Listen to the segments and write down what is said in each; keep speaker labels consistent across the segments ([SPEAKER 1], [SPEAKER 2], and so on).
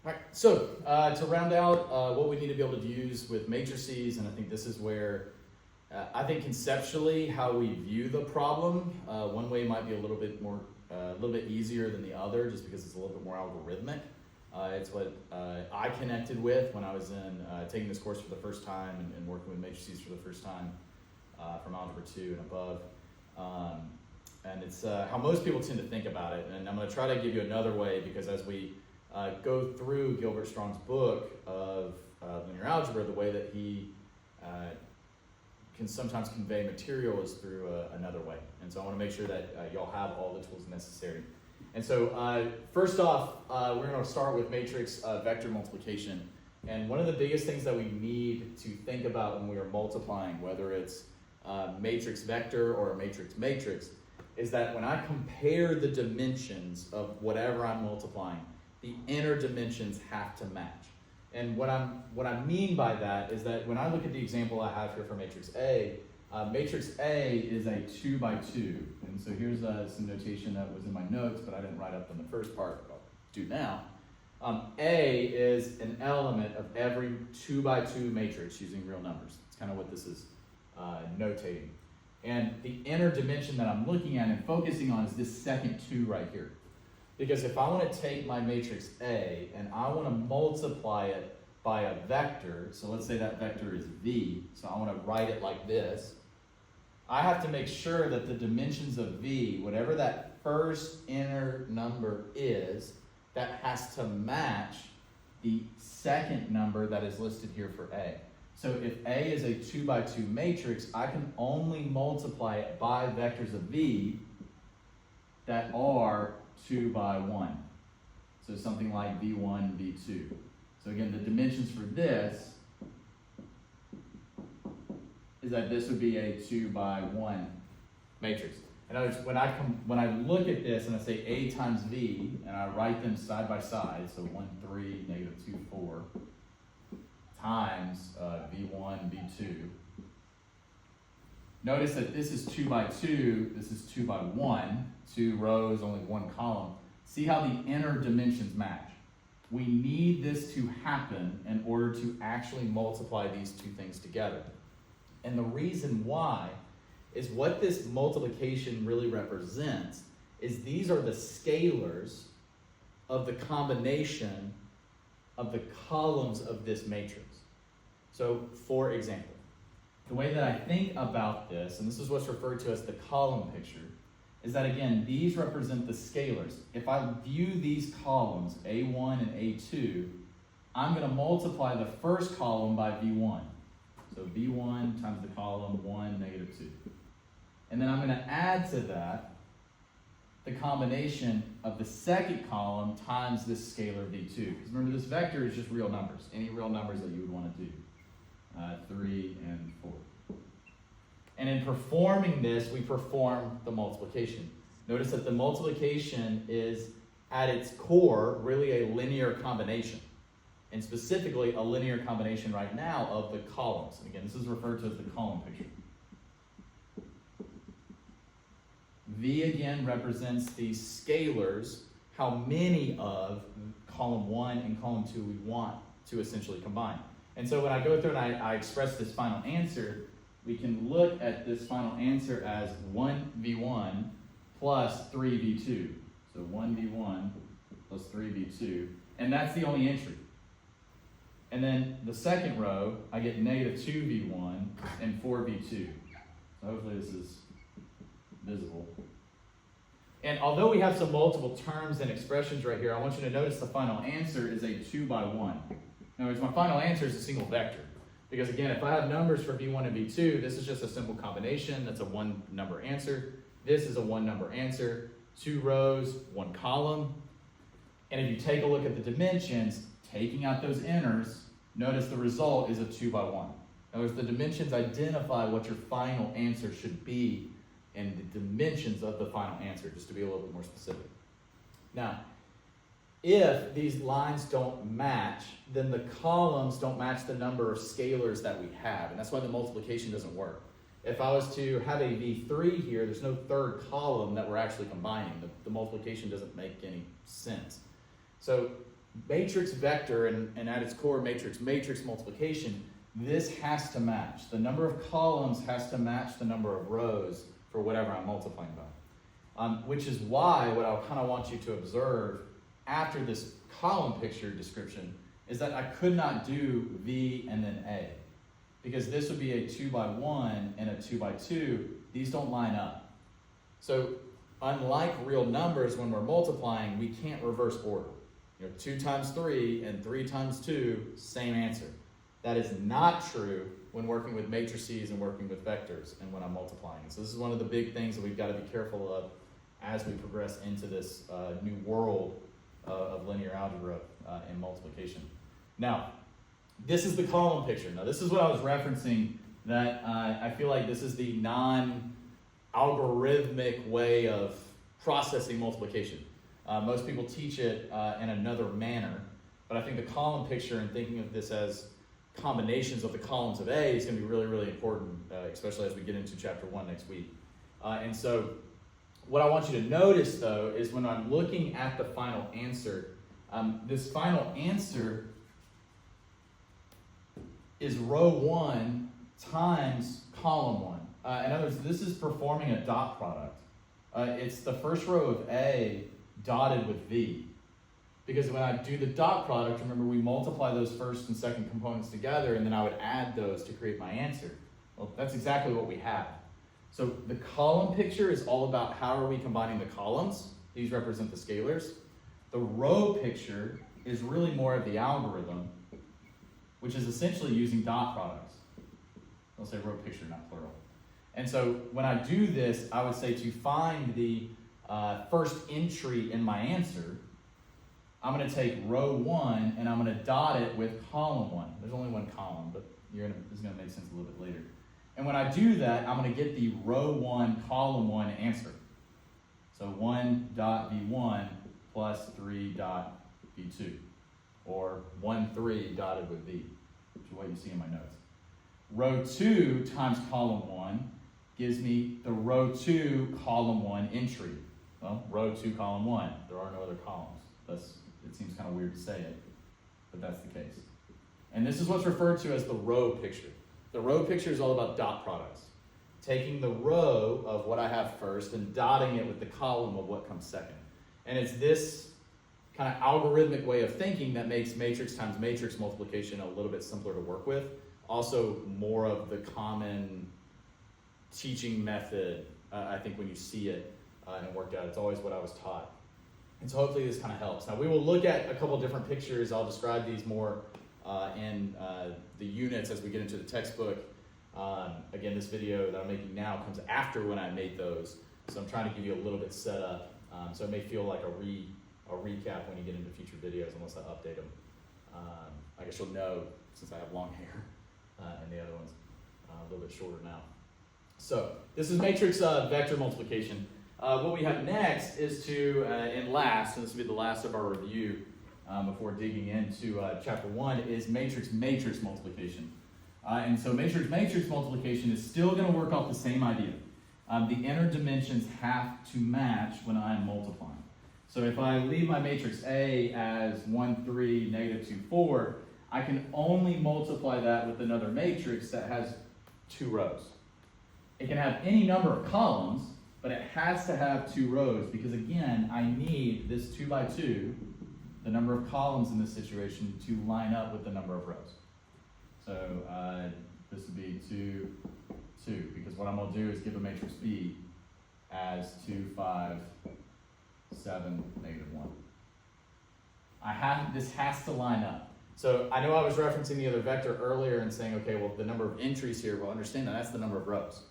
[SPEAKER 1] All right, so to round out what we need to be able to use with matrices, and I think this is where I think conceptually how we view the problem, one way might be a little bit easier than the other, just because it's a little bit more algorithmic. It's what I connected with when I was taking this course for the first time and working with matrices for the first time from Algebra 2 and above. And it's how most people tend to think about it. And I'm going to try to give you another way, because as we go through Gilbert Strong's book of linear algebra, the way that he can sometimes convey material is through another way. And so I want to make sure that y'all have all the tools necessary. And so first off, we're going to start with matrix vector multiplication. And one of the biggest things that we need to think about when we are multiplying, whether it's matrix vector or a matrix, is that when I compare the dimensions of whatever I'm multiplying, the inner dimensions have to match. And what I mean by that is that when I look at the example I have here for matrix A is a 2 by 2. And so here's some notation that was in my notes, but I didn't write up on the first part, but I'll do now. A is an element of every 2 by 2 matrix using real numbers. It's kind of what this is notating. And the inner dimension that I'm looking at and focusing on is this second 2 right here. Because if I want to take my matrix A and I want to multiply it by a vector, so let's say that vector is V, so I want to write it like this, I have to make sure that the dimensions of V, whatever that first inner number is, that has to match the second number that is listed here for A. So if A is a 2 by 2 matrix, I can only multiply it by vectors of V that are 2 by 1. So something like V1, V2. So again, the dimensions for this is that this would be a 2 by 1 matrix. In other words, when I look at this and I say A times V, and I write them side by side, so 1, 3, negative 2, 4, times V1, V2. Notice that this is 2 by 2, this is 2 by 1, 2 rows, only 1 column. See how the inner dimensions match. We need this to happen in order to actually multiply these two things together. And the reason why is what this multiplication really represents is these are the scalars of the combination of the columns of this matrix. So, for example, the way that I think about this, and this is what's referred to as the column picture, is that again, these represent the scalars. If I view these columns, A1 and A2, I'm going to multiply the first column by V1. So V1 times the column 1, negative 2. And then I'm going to add to that the combination of the second column times this scalar V2. Because remember, this vector is just real numbers, any real numbers that you would want to do. 3 and 4. And in performing this, we perform the multiplication. Notice that the multiplication is, at its core, really a linear combination. And specifically, a linear combination right now of the columns. And again, this is referred to as the column picture. V again represents the scalars, how many of column 1 and column 2 we want to essentially combine. And so when I go through and I express this final answer, we can look at this final answer as 1v1 plus 3v2. So 1v1 plus 3v2, and that's the only entry. And then the second row, I get negative 2v1 and 4v2. So hopefully this is visible. And although we have some multiple terms and expressions right here, I want you to notice the final answer is a 2 by 1. In other words, my final answer is a single vector. Because again, if I have numbers for V1 and V2, this is just a simple combination. That's a 1 number answer. This is a 1 number answer. 2 rows, 1 column. And if you take a look at the dimensions, taking out those inners, notice the result is a 2 by 1. In other words, the dimensions identify what your final answer should be and the dimensions of the final answer, just to be a little bit more specific. Now, if these lines don't match, then the columns don't match the number of scalars that we have, and that's why the multiplication doesn't work. If I was to have a V3 here, there's no third column that we're actually combining. The multiplication doesn't make any sense. So matrix vector and at its core matrix multiplication, this has to match. The number of columns has to match the number of rows for whatever I'm multiplying by. Which is why what I kind of want you to observe after this column picture description is that I could not do V and then A, because this would be a 2 by 1 and a 2 by 2. These don't line up. So unlike real numbers, when we're multiplying, we can't reverse order. 2 times 3 and 3 times 2, same answer. That is not true when working with matrices and working with vectors and when I'm multiplying. So this is one of the big things that we've got to be careful of as we progress into this new world of linear algebra and multiplication. Now, this is the column picture. Now, this is what I was referencing, that I feel like this is the non-algorithmic way of processing multiplication. Most people teach it in another manner, but I think the column picture and thinking of this as combinations of the columns of A is going to be really, really important, especially as we get into chapter 1 next week. And so what I want you to notice, though, is when I'm looking at the final answer, this final answer is row 1 times column 1. In other words, this is performing a dot product. It's the first row of A dotted with V. Because when I do the dot product, remember we multiply those first and second components together, and then I would add those to create my answer. Well, that's exactly what we have. So the column picture is all about how are we combining the columns. These represent the scalars. The row picture is really more of the algorithm, which is essentially using dot products. I'll say row picture, not plural. And so when I do this, I would say to find the first entry in my answer, I'm going to take row 1 and I'm going to dot it with column 1. There's only one column, but this is going to make sense a little bit later. And when I do that, I'm going to get the row 1, column 1 answer. So 1 dot V1 plus 3 dot V2, or 1, 3 dotted with V, which is what you see in my notes. Row 2 times column 1 gives me the row 2, column 1 entry. Well, row 2, column 1. There are no other columns. It seems kind of weird to say it, but that's the case. And this is what's referred to as the row picture. The row picture is all about dot products. Taking the row of what I have first and dotting it with the column of what comes second. And it's this kind of algorithmic way of thinking that makes matrix times matrix multiplication a little bit simpler to work with. Also more of the common teaching method, I think, when you see it and worked out. It's always what I was taught. And so hopefully this kind of helps. Now we will look at a couple different pictures. I'll describe these more in the units as we get into the textbook. Again, this video that I'm making now comes after when I made those. So I'm trying to give you a little bit set up. So it may feel like a recap when you get into future videos unless I update them. I guess you'll know since I have long hair and the other one's a little bit shorter now. So this is matrix vector multiplication. What we have next is to, and last, and this will be the last of our review before digging into chapter 1, is matrix multiplication. And so matrix multiplication is still going to work off the same idea. The inner dimensions have to match when I'm multiplying. So if I leave my matrix A as 1, 3, negative 2, 4, I can only multiply that with another matrix that has 2 rows. It can have any number of columns, but it has to have 2 rows because, again, I need this 2 by 2, the number of columns in this situation, to line up with the number of rows. So this would be 2, 2, because what I'm going to do is give a matrix B as 2, 5, 7, negative 1. This has to line up. So I know I was referencing the other vector earlier and saying, okay, well, the number of entries here, well, understand that's the number of rows.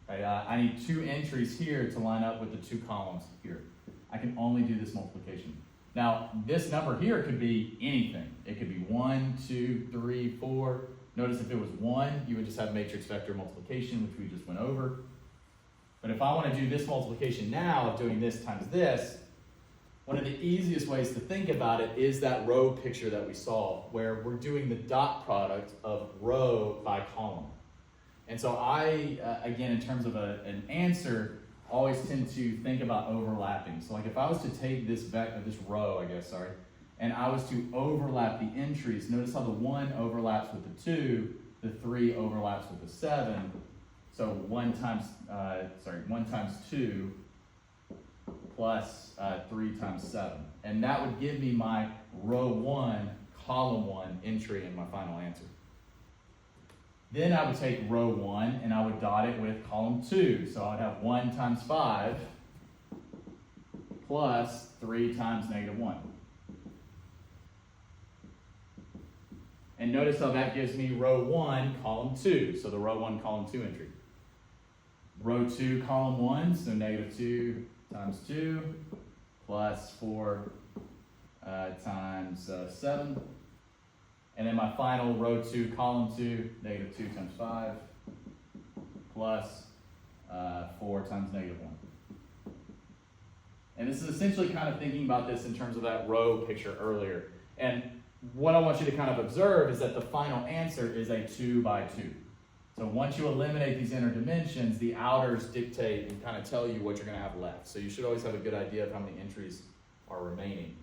[SPEAKER 1] Right? I need 2 entries here to line up with the 2 columns here. I can only do this multiplication. Now, this number here could be anything. It could be 1, 2, 3, 4. Notice if it was 1, you would just have matrix vector multiplication, which we just went over. But if I want to do this multiplication now, of doing this times this, one of the easiest ways to think about it is that row picture that we saw, where we're doing the dot product of row by column. And so I, again, in terms of an answer, always tend to think about overlapping. So like if I was to take this row, and I was to overlap the entries, notice how the 1 overlaps with the 2, the 3 overlaps with the 7. So 1 times 2 plus 3 times 7. And that would give me my row 1, column 1 entry in my final answer. Then I would take row 1 and I would dot it with column 2. So I would have 1 times 5 plus 3 times negative 1. And notice how that gives me row 1, column 2. So the row 1, column 2 entry. Row 2, column 1, so negative 2 times 2 plus 4 times 7. And then my final row 2, column 2, negative 2 times 5 plus 4 times negative 1. And this is essentially kind of thinking about this in terms of that row picture earlier. And what I want you to kind of observe is that the final answer is a 2 by 2. So once you eliminate these inner dimensions, the outers dictate and kind of tell you what you're going to have left. So you should always have a good idea of how many entries are remaining.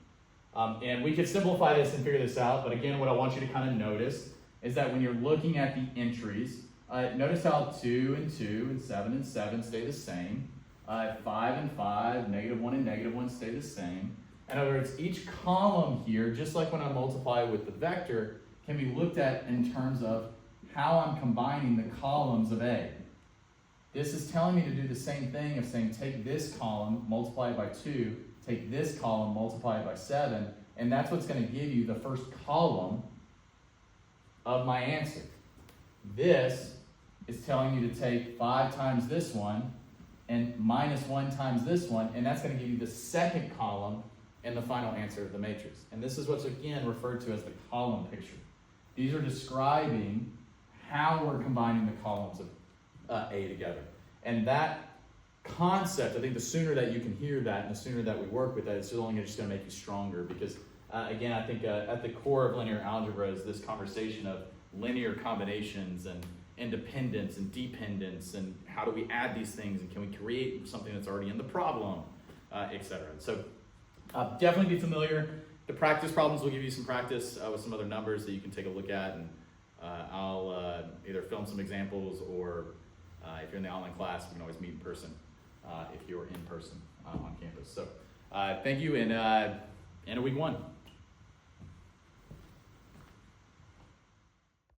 [SPEAKER 1] And we could simplify this and figure this out, but again, what I want you to kind of notice is that when you're looking at the entries, notice how 2 and 2 and 7 and 7 stay the same. 5 and 5, negative 1 and negative 1 stay the same. In other words, each column here, just like when I multiply with the vector, can be looked at in terms of how I'm combining the columns of A. This is telling me to do the same thing of saying take this column, multiply it by 2, take this column, multiply it by 7, and that's what's going to give you the first column of my answer. This is telling you to take 5 times this one and minus 1 times this one, and that's going to give you the second column in the final answer of the matrix. And this is what's again referred to as the column picture. These are describing how we're combining the columns of A together. And that concept, I think the sooner that you can hear that and the sooner that we work with that, it's only just going to make you stronger because, again, I think at the core of linear algebra is this conversation of linear combinations and independence and dependence and how do we add these things and can we create something that's already in the problem, etc. So definitely be familiar. The practice problems will give you some practice with some other numbers that you can take a look at, and I'll either film some examples or if you're in the online class, we can always meet in person if you're in person on campus. So thank you, and end of week 1.